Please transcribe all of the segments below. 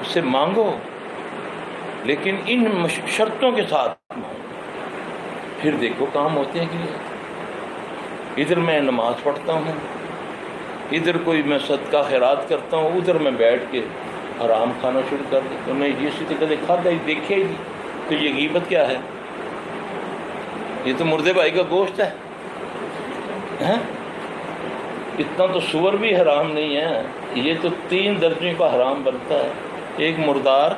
سے مانگو، لیکن ان شرطوں کے ساتھ مانگو، پھر دیکھو کام ہوتے ہیں کہ نہیں۔ ادھر میں نماز پڑھتا ہوں، ادھر کوئی میں صدقہ خیرات کرتا ہوں، ادھر میں بیٹھ کے حرام کھانا شروع کر دیتا ہوں، نہیں یہ کدے کھاتا ہی دیکھے ہی نہیں، تو یہ غیبت کیا ہے؟ یہ تو مردے بھائی کا گوشت ہے۔ اتنا تو سور بھی حرام نہیں ہے، یہ تو 3 درجے کا حرام بنتا ہے، ایک مردار،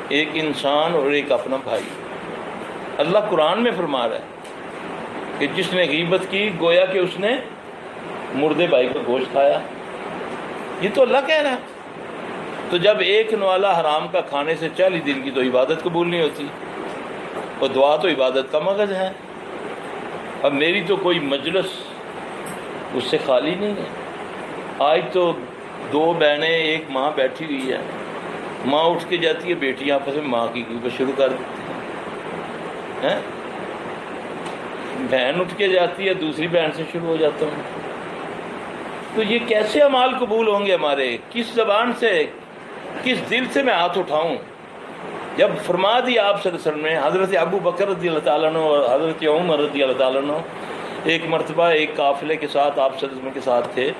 ایک انسان اور ایک اپنا بھائی۔ اللہ قرآن میں فرما رہا ہے کہ جس نے غیبت کی گویا کہ اس نے مردے بھائی کا گوشت کھایا، یہ تو اللہ کہہ رہا ہے۔ تو جب ایک نوالا حرام کا کھانے سے 40 دن کی تو عبادت قبول نہیں ہوتی، اور دعا تو عبادت کا مغز ہے۔ اب میری تو کوئی مجلس اس سے خالی نہیں ہے۔ آج تو 2 بہنیں ایک ماں بیٹھی ہوئی ہے، ماں اٹھ کے جاتی ہے، بیٹیاں آپس میں ماں کی غیبت شروع کر دیتی ہیں۔ بہن اٹھ کے جاتی ہے، دوسری بہن سے شروع ہو جاتا ہوں۔ تو یہ کیسے اعمال قبول ہوں گے ہمارے؟ کس زبان سے، کس دل سے میں ہاتھ اٹھاؤں؟ جب فرما دیا آپ صلی اللہ علیہ وسلم نے، حضرت ابو بکر رضی اللہ تعالیٰ عنہ اور حضرت عمر رضی اللہ تعالیٰ عنہ ایک مرتبہ ایک قافلے کے ساتھ آپ صلی اللہ علیہ وسلم کے ساتھ تھے،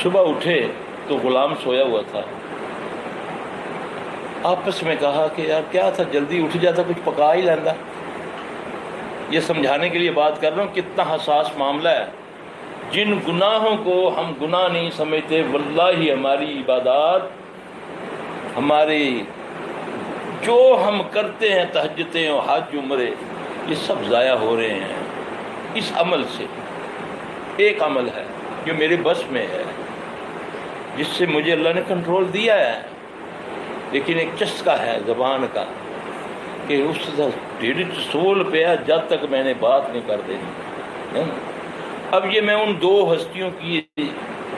صبح اٹھے تو غلام سویا ہوا تھا۔ آپس میں کہا کہ یار کیا تھا، جلدی اٹھ جاتا کچھ پکا ہی لینا۔ یہ سمجھانے کے لیے بات کر رہا ہوں کتنا حساس معاملہ ہے۔ جن گناہوں کو ہم گناہ نہیں سمجھتے، واللہ ہماری عبادات، ہماری جو ہم کرتے ہیں تہجدیں اور حج عمرے، یہ سب ضائع ہو رہے ہیں اس عمل سے۔ ایک عمل ہے جو میرے بس میں ہے، جس سے مجھے اللہ نے کنٹرول دیا ہے، لیکن ایک چسکا ہے زبان کا کہ اس ڈیڑھ سول پہ جب تک میں نے بات نہیں کر دینی۔ اب یہ میں ان 2 ہستیوں کی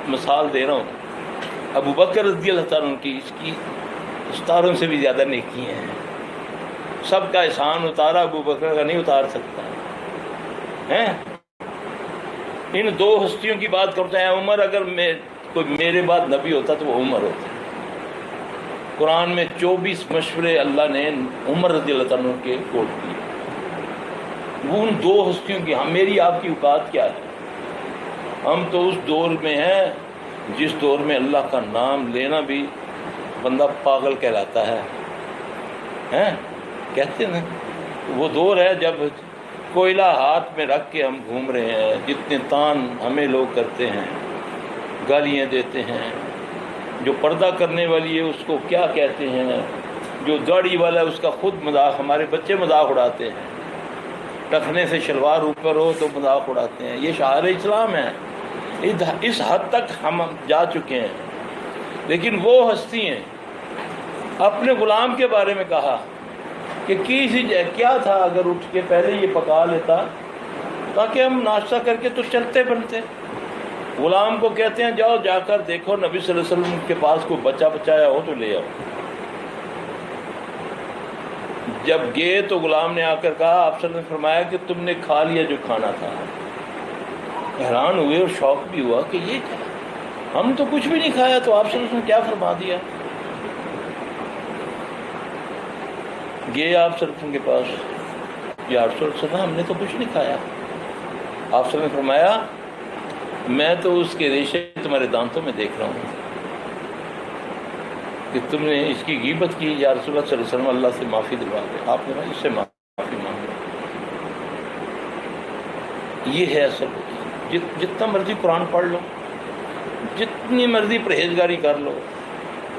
مثال دے رہا ہوں، ابو بکر رضی اللہ تعالیٰ کی، اس کی ستاروں سے بھی زیادہ نیکی ہیں۔ سب کا احسان اتارا، ابو بکر کا نہیں اتار سکتا ہے۔ ان 2 ہستیوں کی بات کرتے ہیں۔ عمر، اگر کوئی میرے بعد نبی ہوتا تو وہ عمر ہوتا۔ قرآن میں 24 مشورے اللہ نے عمر رضی اللہ تعالیٰ کے کوٹ کیے۔ وہ ان 2 ہستیوں کی، میری آپ کی اوقات کیا ہے؟ ہم تو اس دور میں ہیں جس دور میں اللہ کا نام لینا بھی بندہ پاگل کہلاتا ہے، کہتے ہیں نا۔ وہ دور ہے جب کوئلہ ہاتھ میں رکھ کے ہم گھوم رہے ہیں، جتنے تان ہمیں لوگ کرتے ہیں، گالیاں دیتے ہیں۔ جو پردہ کرنے والی ہے اس کو کیا کہتے ہیں، جو داڑھی والا ہے اس کا خود مذاق، ہمارے بچے مذاق اڑاتے ہیں، ٹخنے سے شلوار اوپر ہو تو مذاق اڑاتے ہیں۔ یہ شعائر اسلام ہے، اس حد تک ہم جا چکے ہیں۔ لیکن وہ ہستی ہیں، اپنے غلام کے بارے میں کہا کہ کیا تھا اگر اٹھ کے پہلے یہ پکا لیتا تاکہ ہم ناشتہ کر کے تو چلتے بنتے۔ غلام کو کہتے ہیں جاؤ جا کر دیکھو نبی صلی اللہ علیہ وسلم کے پاس کوئی بچہ بچایا ہو تو لے آؤ۔ جب گئے تو غلام نے آ کر کہا، آپ صلی اللہ علیہ وسلم نے فرمایا کہ تم نے کھا لیا جو کھانا تھا۔ حیران ہوئے اور شوق بھی ہوا کہ یہ کیا، ہم تو کچھ بھی نہیں کھایا، تو آپ صلی اللہ علیہ وسلم کیا فرما دیا؟ گئے آپ صلی اللہ علیہ وسلم کے پاس، یا رسول اللہ ہم نے تو کچھ نہیں کھایا۔ آپ صلی اللہ علیہ وسلم نے فرمایا میں تو اس کے ریشے تمہارے دانتوں میں دیکھ رہا ہوں کہ تم نے اس کی غیبت کی، یا رسول اللہ صلی اللہ علیہ وسلم اللہ سے معافی دلوا دے۔ آپ نے کہا اس سے معافی مانگو۔ یہ ہے اصل۔ جتنا مرضی قرآن پڑھ لو، جتنی مرضی پرہیزگاری کر لو،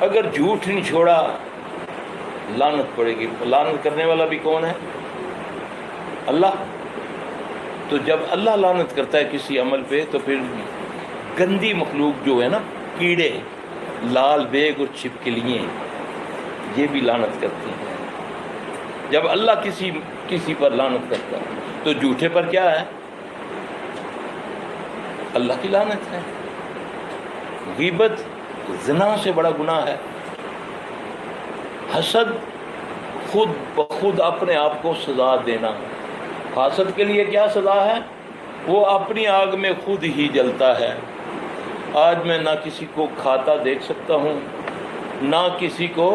اگر جھوٹ نہیں چھوڑا لعنت پڑے گی۔ لعنت کرنے والا بھی کون ہے؟ اللہ۔ تو جب اللہ لعنت کرتا ہے کسی عمل پہ تو پھر گندی مخلوق جو ہے نا، کیڑے، لال بیگ اور چھپکلیاں، یہ بھی لعنت کرتی ہیں۔ جب اللہ کسی پر لعنت کرتا ہے تو جھوٹے پر کیا ہے؟ اللہ کی لعنت ہے۔ غیبت زنا سے بڑا گناہ ہے۔ حسد خود بخود اپنے آپ کو سزا دینا۔ حسد کے لیے کیا سزا ہے؟ وہ اپنی آگ میں خود ہی جلتا ہے۔ آج میں نہ کسی کو کھاتا دیکھ سکتا ہوں، نہ کسی کو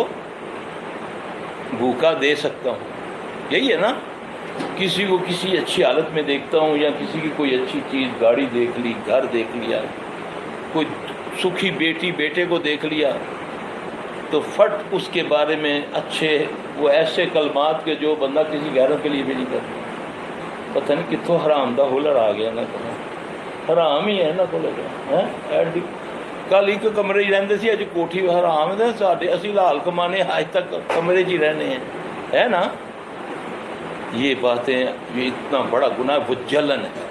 بھوکا دے سکتا ہوں. یہی ہے نا, کسی کو کسی اچھی حالت میں دیکھتا ہوں, یا کسی کی کوئی اچھی چیز, گاڑی دیکھ لی, گھر دیکھ لیا, کوئی سکھی بیٹی بیٹے کو دیکھ لیا, تو فٹ اس کے بارے میں اچھے وہ ایسے کلمات کے جو بندہ کسی غیروں کے لیے بھی نہیں کرتا. پتہ نہیں کتوں حرام دا ہولر آ گیا نا, حرام ہی ہے نا کو لگا. کل ایک کمرے رہتے سی, اج کوٹھی حرام ہے. ساڈے اسی لال کمانے آج تک کمرے ہی رہنے ہیں, ہے نا. یہ باتیں, یہ اتنا بڑا گناہ, وہ جلن ہے.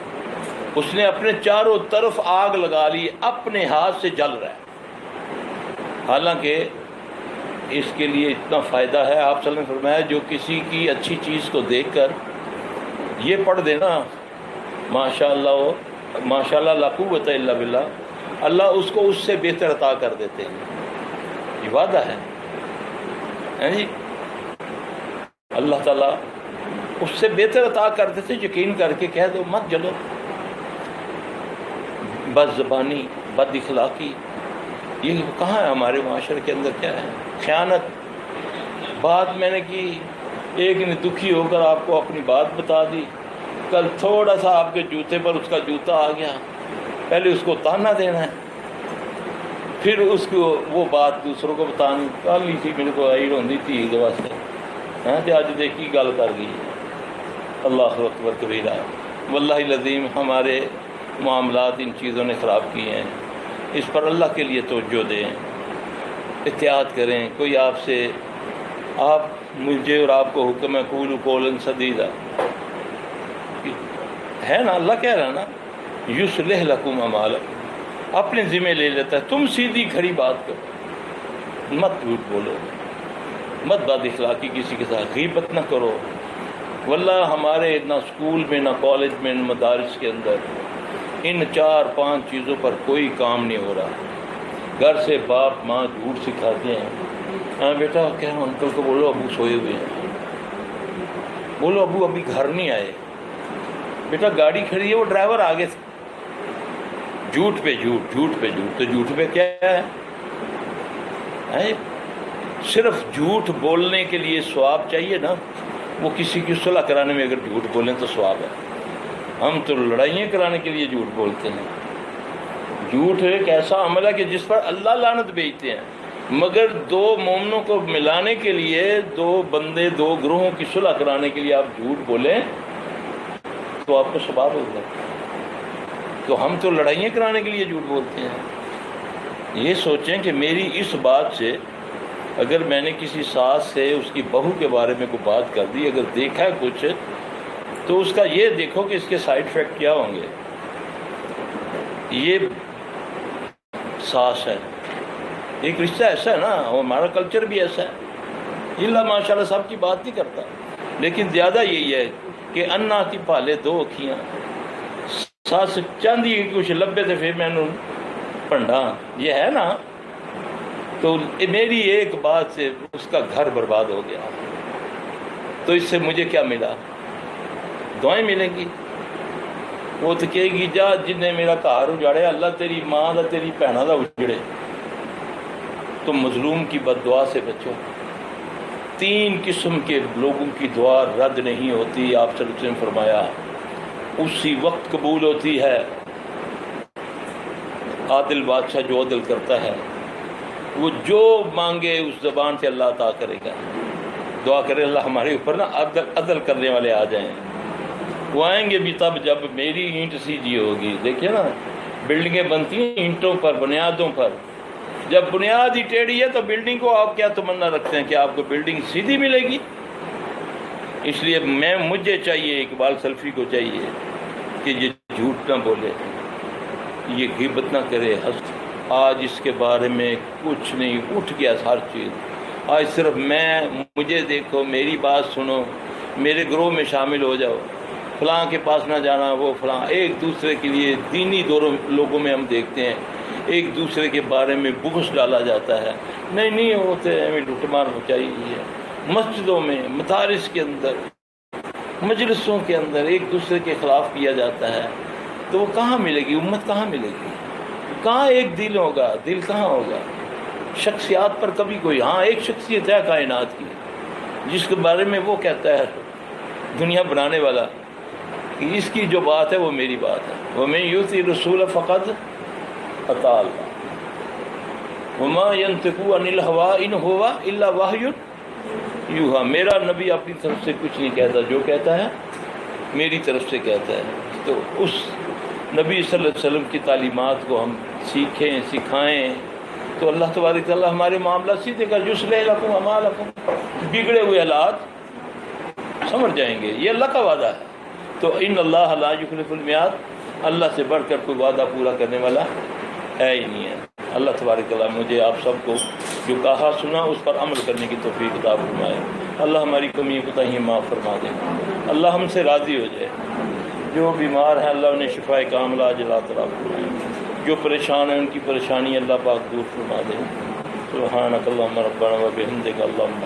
اس نے اپنے چاروں طرف آگ لگا لی, اپنے ہاتھ سے جل رہا ہے. حالانکہ اس کے لیے اتنا فائدہ ہے. آپ صلی اللہ علیہ وسلم نے فرمایا جو کسی کی اچھی چیز کو دیکھ کر یہ پڑھ دینا ماشاء اللہ لا قوت الا باللہ, اللہ اس کو اس سے بہتر عطا کر دیتے ہیں. یہ وعدہ ہے جی, اللہ تعالیٰ اس سے بہتر عطا کر دیتے. یقین کر کے کہہ دو مت جلو. بد زبانی, بد اخلاقی, یہ کہاں ہے ہمارے معاشرے کے اندر؟ کیا ہے؟ خیانت. بات میں نے کی, ایک نے دکھی ہو کر آپ کو اپنی بات بتا دی, کل تھوڑا سا آپ کے جوتے پر اس کا جوتا آ گیا, پہلے اس کو تانا دینا ہے, پھر اس کو وہ بات دوسروں کو بتانی. کل ہی تھی میرے کو آئی ہوندی تھی واسطے, ہاں تو اج دیکھی گل کر گئی. اللہ اکبر کبیرہ. واللہ العظیم ہمارے معاملات ان چیزوں نے خراب کیے ہیں. اس پر اللہ کے لیے توجہ دیں, احتیاط کریں. کوئی آپ مجھے اور آپ کو حکم ہے قولوا قولا سدیدا, ہے نا. اللہ کہہ رہا ہے نا یصلح لکم اعمالکم, اپنے ذمہ لے لیتا ہے. تم سیدھی کھڑی بات کرو, مت جھوٹ بولو, مت بد اخلاقی کسی کے ساتھ, غیبت نہ کرو. واللہ ہمارے نہ اسکول میں, نہ کالج میں, نہ مدارس کے اندر ان 4-5 چیزوں پر کوئی کام نہیں ہو رہا. گھر سے باپ ماں جھوٹ سکھاتے ہیں. ہاں بیٹا کہہ رہا ہوں انکل کو بولو ابو سوئے ہوئے ہیں, بولو ابو ابھی گھر نہیں آئے. بیٹا گاڑی کھڑی ہے, وہ ڈرائیور آگے سے. جھوٹ پہ جھوٹ, جھوٹ پہ جھوٹ. تو جھوٹ پہ کیا ہے؟ صرف جھوٹ بولنے کے لیے ثواب چاہیے نا. وہ کسی کی صلح کرانے میں اگر جھوٹ بولیں تو ثواب ہے. ہم تو لڑائیاں کرانے کے لیے جھوٹ بولتے ہیں. جھوٹ ایک ایسا عمل ہے کہ جس پر اللہ لعنت بھیجتے ہیں. مگر دو مومنوں کو ملانے کے لیے, دو بندے, دو گروہوں کی صلح کرانے کے لیے آپ جھوٹ بولیں تو آپ کو ثواب ہوگا. تو ہم تو لڑائیاں کرانے کے لیے جھوٹ بولتے ہیں. یہ سوچیں کہ میری اس بات سے اگر میں نے کسی ساس سے اس کی بہو کے بارے میں کوئی بات کر دی, اگر دیکھا کچھ, تو اس کا یہ دیکھو کہ اس کے سائیڈ افیکٹ کیا ہوں گے. یہ ساس ہے, ایک رشتہ ایسا ہے نا, اور ہمارا کلچر بھی ایسا ہے. اللہ ماشاء اللہ سب کی بات نہیں کرتا, لیکن زیادہ یہی ہے کہ انا کی پالے دو اکھیاں. ساس چاندی کچھ لبے تھے پھر میں نے پنڈا, یہ ہے نا. تو میری ایک بات سے اس کا گھر برباد ہو گیا. تو اس سے مجھے کیا ملا؟ دعائیں ملیں گی. وہ تو کہے گی جا جن نے میرا گھر اجاڑے, اللہ تیری ماں دا تیری بھیناں دا اجڑے. تم مظلوم کی بد دعا سے بچو. 3 قسم کے لوگوں کی دعا رد نہیں ہوتی. آپ صلی اللہ علیہ وسلم نے فرمایا اسی وقت قبول ہوتی ہے. عادل بادشاہ جو عدل کرتا ہے, وہ جو مانگے اس زبان سے اللہ عطا کرے گا. دعا کرے اللہ ہمارے اوپر نا عدل کرنے والے آ جائیں. وہ آئیں گے بھی تب جب میری اینٹ سیدھی ہوگی. دیکھیے نا, بلڈنگیں بنتی ہیں اینٹوں پر, بنیادوں پر. جب بنیاد ہی ٹیڑھی ہے تو بلڈنگ کو آپ کیا تمنا رکھتے ہیں کہ آپ کو بلڈنگ سیدھی ملے گی؟ اس لیے مجھے چاہیے, اقبال سلفی کو چاہیے کہ یہ جھوٹ نہ بولے, یہ غیبت نہ کرے. آج اس کے بارے میں کچھ نہیں, اٹھ گیا ہر چیز. آج صرف مجھے دیکھو, میری بات سنو, میرے گروہ میں شامل ہو جاؤ, فلاں کے پاس نہ جانا, وہ فلاں. ایک دوسرے کے لیے دینی لوگوں میں ہم دیکھتے ہیں ایک دوسرے کے بارے میں بغض ڈالا جاتا ہے. نہیں ہوتے ہمیں لوٹ مار مچائی ہے. مسجدوں میں, مدارس کے اندر, مجلسوں کے اندر ایک دوسرے کے خلاف کیا جاتا ہے. تو وہ کہاں ملے گی امت؟ کہاں ملے گی؟ کہاں ایک دل ہوگا؟ دل کہاں ہوگا؟ شخصیات پر کبھی کوئی، ہاں ایک شخصیت ہے کائنات کی جس کے بارے میں وہ کہتا ہے دنیا بنانے والا کہ اس کی جو بات ہے وہ میری بات ہے، وَمَن يُطِعِ الرَّسُولَ فَقَدْ أَطَاعَ اللَّهَ وَمَا يَنطِقُ عَنِ الْهَوَىٰ إِنْ هُوَ إِلَّا وَحْيٌ یوحیٰ۔ میرا نبی اپنی طرف سے کچھ نہیں کہتا، جو کہتا ہے میری طرف سے کہتا ہے۔ تو اس نبی صلی اللہ علیہ وسلم کی تعلیمات کو ہم سیکھیں، سکھائیں، تو اللہ تبارک تعالیٰ ہمارے معاملات سیدھے کر یصلح لکم اعمالکم، بگڑے ہوئے حالات سمجھ جائیں گے، یہ اللہ کا وعدہ ہے۔ تو ان اللہ لا یخلف المیعاد، اللہ سے بڑھ کر کوئی وعدہ پورا کرنے والا ہے ہی نہیں ہے۔ اللہ تبارک تعالیٰ مجھے آپ سب کو جو کہا سنا اس پر عمل کرنے کی توفیق عطا فرمائے۔ اللہ ہماری کمی کوتاہی معاف فرما دے، اللہ ہم سے راضی ہو جائے۔ جو بیمار ہیں اللہ انہیں شفائے کاملہ عاجلہ عطا فرمائے، جو پریشان ہیں ان کی پریشانی اللہ پاک دور فرما دے۔ سبحانک اللہم ربنا و بحمدک اللہم